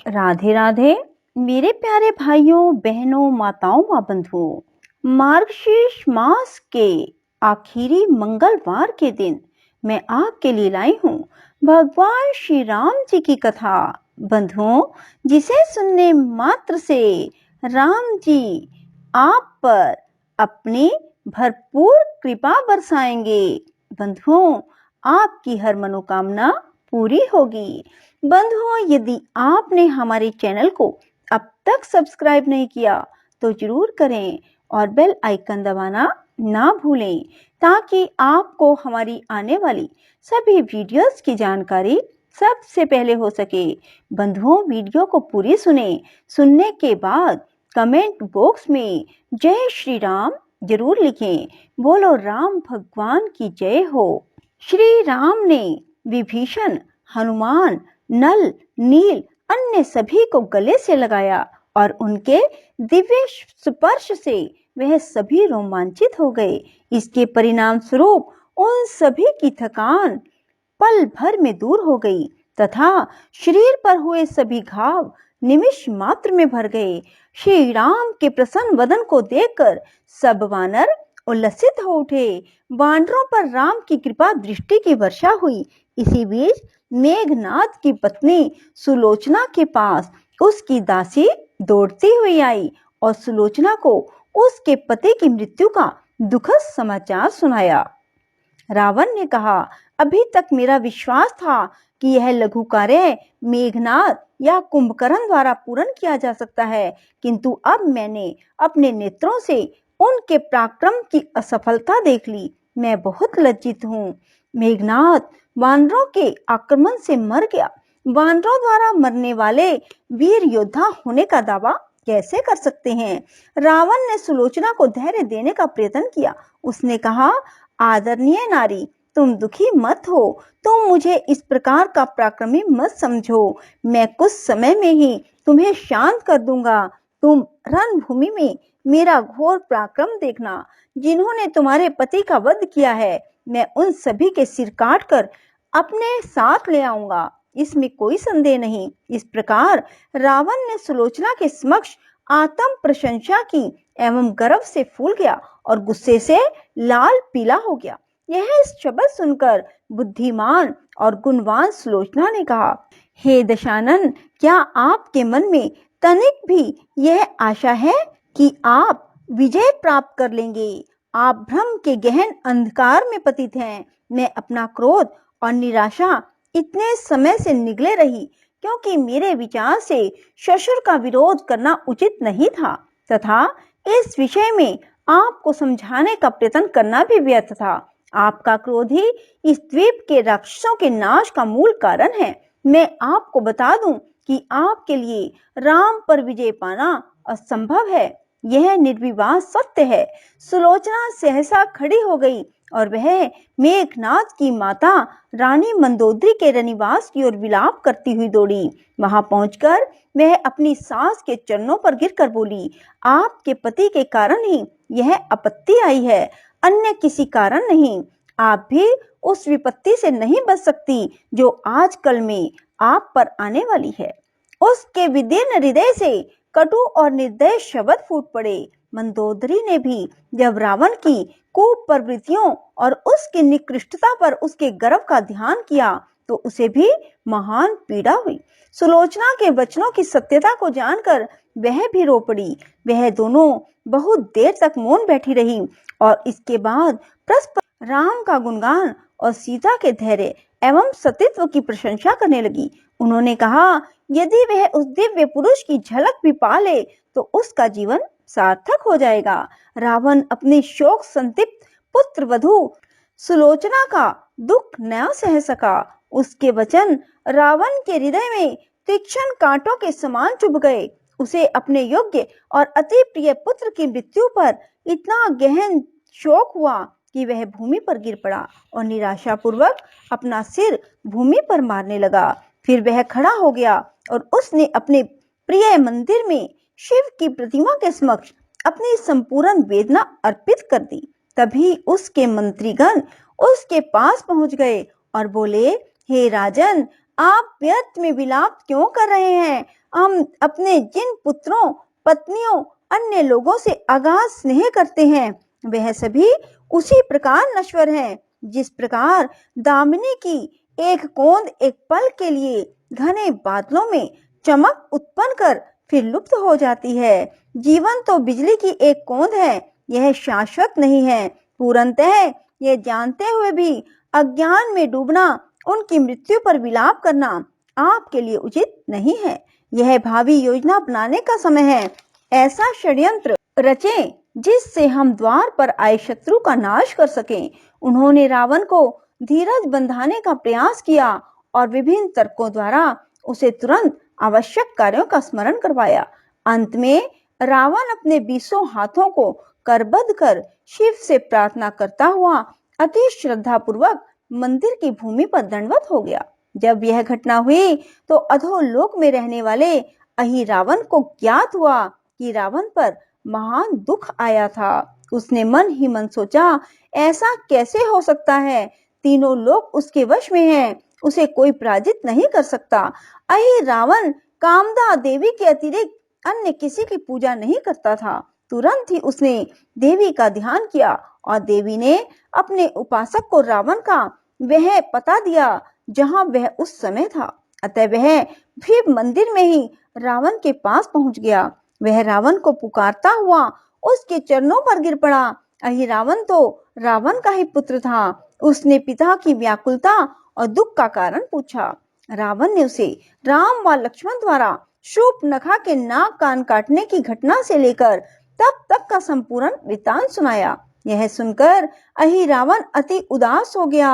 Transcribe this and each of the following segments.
राधे राधे मेरे प्यारे भाइयों बहनों माताओं व बंधुओं। मार्गशीर्ष मास के आखिरी मंगलवार के दिन मैं आपके लिए लाई हूँ भगवान श्री राम जी की कथा। बंधुओं, जिसे सुनने मात्र से राम जी आप पर अपनी भरपूर कृपा बरसाएंगे। बंधुओं, आपकी हर मनोकामना पूरी होगी। बंधुओं, यदि आपने हमारे चैनल को अब तक सब्सक्राइब नहीं किया तो जरूर करें और बेल आइकन दबाना ना भूलें ताकि आपको हमारी आने वाली सभी वीडियोस की जानकारी सबसे पहले हो सके। बंधुओं, वीडियो को पूरी सुनने के बाद कमेंट बॉक्स में जय श्री राम जरूर लिखें। बोलो राम भगवान की जय हो। श्री राम ने विभीषण, हनुमान, नल, नील अन्य सभी को गले से लगाया और उनके दिव्य स्पर्श से वह सभी रोमांचित हो गए। इसके परिणाम स्वरूप उन सभी की थकान पल भर में दूर हो गई तथा शरीर पर हुए सभी घाव निमिष मात्र में भर गए। श्री राम के प्रसन्न वदन को देखकर सब वानर उल्लसित हो उठे। वानरों पर राम की कृपा दृष्टि की वर्षा हुई। इसी बीच मेघनाद की पत्नी सुलोचना के पास उसकी दासी दौड़ती हुई आई और सुलोचना को उसके पति की मृत्यु का दुखद समाचार सुनाया। रावण ने कहा, अभी तक मेरा विश्वास था कि यह लघु कार्य मेघनाद या कुंभकर्ण द्वारा पूर्ण किया जा सकता है, किंतु अब मैंने अपने नेत्रों से उनके पराक्रम की असफलता देख ली। मैं बहुत लज्जित हूँ। मेघनाद वानरों के आक्रमण से मर गया। वानरों द्वारा मरने वाले वीर योद्धा होने का दावा कैसे कर सकते हैं? रावण ने सुलोचना को धैर्य देने का प्रयत्न किया। उसने कहा, आदरणीय नारी, तुम दुखी मत हो। तुम मुझे इस प्रकार का पराक्रमी मत समझो। मैं कुछ समय में ही तुम्हें शांत कर दूंगा। तुम रणभूमि में मेरा घोर पराक्रम देखना। जिन्होंने तुम्हारे पति का वध किया है, मैं उन सभी के सिर काट कर अपने साथ ले आऊंगा, इसमें कोई संदेह नहीं। इस प्रकार रावण ने सुलोचना के समक्ष आत्म प्रशंसा की एवं गर्व से फूल गया और गुस्से से लाल पीला हो गया। यह शब्द सुनकर बुद्धिमान और गुणवान सुलोचना ने कहा, हे दशानन, क्या आपके मन में तनिक भी यह आशा है कि आप विजय प्राप्त कर लेंगे? आप भ्रम के गहन अंधकार में पतित हैं। मैं अपना क्रोध और निराशा इतने समय से निगले रही क्योंकि मेरे विचार से ससुर का विरोध करना उचित नहीं था तथा इस विषय में आपको समझाने का प्रयत्न करना भी व्यर्थ था। आपका क्रोध ही इस द्वीप के राक्षसों के नाश का मूल कारण है। मैं आपको बता दूं कि आपके लिए राम पर विजय पाना असंभव है। यह निर्विवाद सत्य है। सुलोचना सहसा खड़ी हो गई और वह मेघनाद की माता रानी मंदोदरी के रनिवास की ओर विलाप करती हुई दौड़ी। वहां पहुंचकर वह अपनी सास के चरणों पर गिरकर बोली, आपके पति के कारण ही यह आपत्ति आई है, अन्य किसी कारण नहीं। आप भी उस विपत्ति से नहीं बच सकती जो आजकल में आप पर आने वाली है। उसके विदीर्ण हृदय से कटु और निर्दय शब्द फूट पड़े। मंदोदरी ने भी जब रावण की कूप प्रवृत्तियों और उसकी निकृष्टता पर उसके गर्व का ध्यान किया तो उसे भी महान पीड़ा हुई। सुलोचना के वचनों की सत्यता को जानकर वह भी रो पड़ी। वह दोनों बहुत देर तक मौन बैठी रही और इसके बाद परस्पर राम का गुणगान और सीता के धैर्य एवं सतीत्व की प्रशंसा करने लगी। उन्होंने कहा, यदि वह उस दिव्य पुरुष की झलक भी पा ले तो उसका जीवन सार्थक हो जाएगा। रावण अपनी शोक संतप्त पुत्र वधू सुलोचना का दुख न सह सका। उसके वचन रावण के हृदय में तीक्ष्ण कांटों के समान चुभ गए। उसे अपने योग्य और अति प्रिय पुत्र की मृत्यु पर इतना गहन शोक हुआ कि वह भूमि पर गिर पड़ा और निराशापूर्वक अपना सिर भूमि पर मारने लगा। फिर वह खड़ा हो गया और उसने अपने प्रिय मंदिर में शिव की प्रतिमा के समक्ष अपनी संपूर्ण वेदना अर्पित कर दी। तभी उसके मंत्रीगण उसके पास पहुंच गए और बोले, हे राजन, आप व्यर्थ में विलाप क्यों कर रहे हैं? हम अपने जिन पुत्रों, पत्नियों, अन्य लोगों से अगाध स्नेह करते हैं, वह सभी उसी प्रकार नश्वर हैं, जिस प्रकार दामिनी की एक कोंद एक पल के लिए घने बादलों में चमक उत्पन्न कर फिर लुप्त हो जाती है। जीवन तो बिजली की एक कोंद है, यह शाश्वत नहीं है। पूर्णतः यह जानते हुए भी अज्ञान में डूबना, उनकी मृत्यु पर विलाप करना आपके लिए उचित नहीं है। यह भावी योजना बनाने का समय है। ऐसा षड्यंत्र रचें जिससे हम द्वार पर आए शत्रु का नाश कर सकें। उन्होंने रावण को धीरज बंधाने का प्रयास किया और विभिन्न तर्कों द्वारा उसे तुरंत आवश्यक कार्यों का स्मरण करवाया। अंत में रावण अपने 20 हाथों को करबद्ध कर शिव से प्रार्थना करता हुआ अति श्रद्धा पूर्वक मंदिर की भूमि पर दंडवत हो गया। जब यह घटना हुई तो अधोलोक में रहने वाले अहिरावण को ज्ञात हुआ कि रावण पर महान दुख आया था। उसने मन ही मन सोचा, ऐसा कैसे हो सकता है? तीनों लोग उसके वश में हैं, उसे कोई पराजित नहीं कर सकता। अहिरावण कामदा देवी के अतिरिक्त अन्य किसी की पूजा नहीं करता था। तुरंत ही उसने देवी का ध्यान किया और देवी ने अपने उपासक को रावण का वह पता दिया जहां वह उस समय था। अतः वह भी मंदिर में ही रावण के पास पहुंच गया। वह रावण को पुकारता हुआ उसके चरणों पर गिर पड़ा। अहिरावण तो रावण का ही पुत्र था। उसने पिता की व्याकुलता और दुख का कारण पूछा। रावण ने उसे राम व लक्ष्मण द्वारा शूर्पणखा के नाक कान काटने की घटना से लेकर तब तक का संपूर्ण वृत्तांत सुनाया। यह सुनकर अहिरावण अति उदास हो गया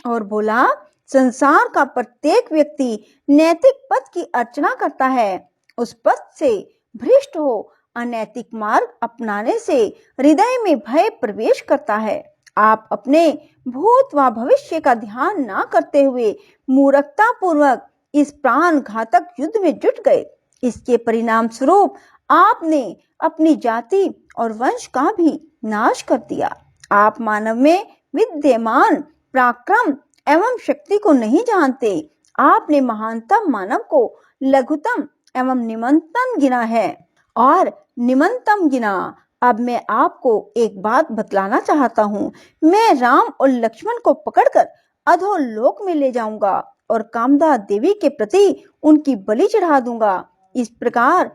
और बोला, संसार का प्रत्येक व्यक्ति नैतिक पथ की अर्चना करता है। उस पथ से भ्रष्ट हो अनैतिक मार्ग अपनाने से हृदय में भय प्रवेश करता है। आप अपने भूत व भविष्य का ध्यान ना करते हुए मूर्खता पूर्वक इस प्राण घातक युद्ध में जुट गए। इसके परिणाम स्वरूप आपने अपनी जाति और वंश का भी नाश कर दिया। आप मानव में विद्यमान पराक्रम एवं शक्ति को नहीं जानते। आपने महानतम मानव को लघुतम एवं निम्नतम गिना है और निम्नतम गिना। अब मैं आपको एक बात बतलाना चाहता हूँ। मैं राम और लक्ष्मण को पकड़कर अधोलोक में ले जाऊंगा और कामदा देवी के प्रति उनकी बलि चढ़ा दूंगा। इस प्रकार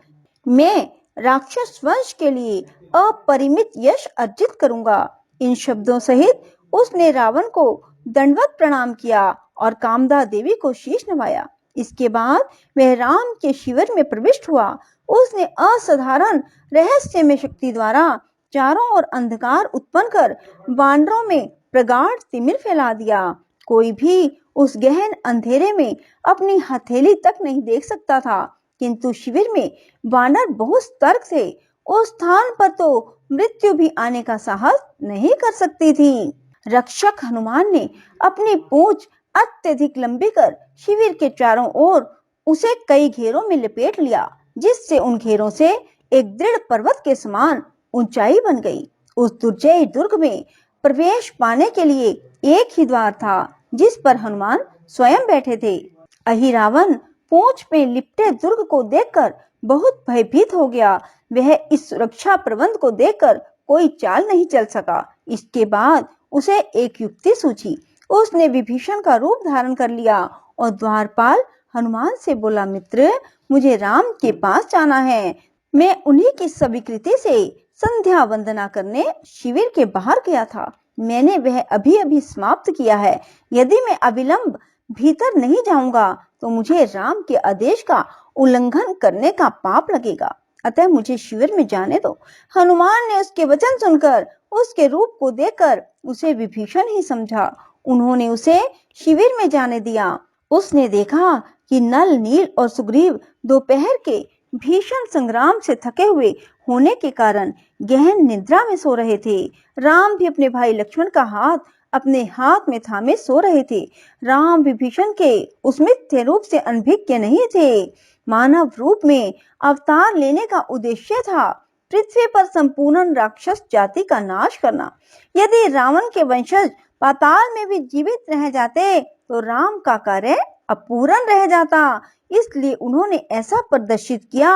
मैं राक्षस वंश के लिए अपरिमित यश अर्जित करूंगा। इन शब्दों सहित उसने रावण को दंडवत प्रणाम किया और कामदा देवी को शीश नवाया। इसके बाद वह राम के शिविर में प्रविष्ट हुआ। उसने असाधारण रहस्यमय शक्ति द्वारा चारों ओर अंधकार उत्पन्न कर वानरों में प्रगाढ़ तिमिर फैला दिया। कोई भी उस गहन अंधेरे में अपनी हथेली तक नहीं देख सकता था, किंतु शिविर में वानर बहुत सतर्क थे। उस स्थान पर तो मृत्यु भी आने का साहस नहीं कर सकती थी। रक्षक हनुमान ने अपनी पूंछ अत्यधिक लंबी कर शिविर के चारों ओर उसे कई घेरों में लपेट लिया, जिससे उन घेरों से एक दृढ़ पर्वत के समान ऊंचाई बन गई। उस दुर्जय दुर्ग में प्रवेश पाने के लिए एक ही द्वार था, जिस पर हनुमान स्वयं बैठे थे। अहिरावण पूंछ में लिपटे दुर्ग को देखकर बहुत भयभीत हो गया। वह इस सुरक्षा प्रबंध को देखकर कोई चाल नहीं चल सका। इसके बाद उसे एक युक्ति सूझी। उसने विभीषण का रूप धारण कर लिया और द्वारपाल हनुमान से बोला, मित्र, मुझे राम के पास जाना है। मैं उन्हीं की स्वीकृति से संध्या वंदना करने शिविर के बाहर गया था। मैंने वह अभी अभी समाप्त किया है। यदि मैं अविलंब भीतर नहीं जाऊंगा तो मुझे राम के आदेश का उल्लंघन करने का पाप लगेगा। अतः मुझे शिविर में जाने दो। हनुमान ने उसके वचन सुनकर उसके रूप को देखकर उसे विभीषण ही समझा। उन्होंने उसे शिविर में जाने दिया। उसने देखा कि नल, नील और सुग्रीव दोपहर के भीषण संग्राम से थके हुए होने के कारण गहन निद्रा में सो रहे थे। राम भी अपने भाई लक्ष्मण का हाथ अपने हाथ में थामे सो रहे थे। राम विभीषण के उस मिथ्य रूप से अनभिज्ञ नहीं थे। मानव रूप में अवतार लेने का उद्देश्य था पृथ्वी पर संपूर्ण राक्षस जाति का नाश करना। यदि रावण के वंशज पाताल में भी जीवित रह जाते तो राम का कार्य अपूर्ण रह जाता। इसलिए उन्होंने ऐसा प्रदर्शित किया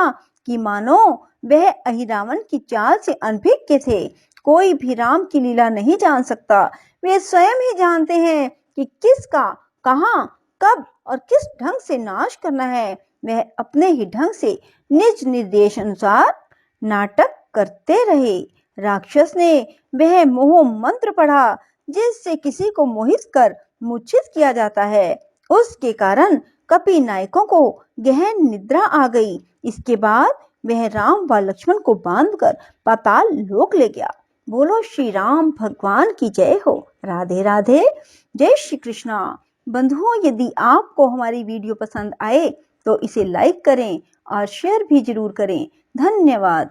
कि मानो वह अहिरावण की चाल से अनभिज्ञ थे। कोई भी राम की लीला नहीं जान सकता। वे स्वयं ही जानते हैं कि किसका, कहाँ, कब और किस ढंग से नाश करना है। वह अपने ही ढंग से निज निर्देश अनुसार नाटक करते रहे। राक्षस ने वह मोह मंत्र पढ़ा जिससे किसी को मोहित कर मूर्छित किया जाता है। उसके कारण कपि नायकों को गहन निद्रा आ गई। इसके बाद वह राम व लक्ष्मण को बांधकर पाताल लोक ले गया। बोलो श्री राम भगवान की जय हो। राधे राधे। जय श्री कृष्णा। बंधुओं, यदि आपको हमारी वीडियो पसंद आए तो इसे लाइक करें और शेयर भी जरूर करें। धन्यवाद।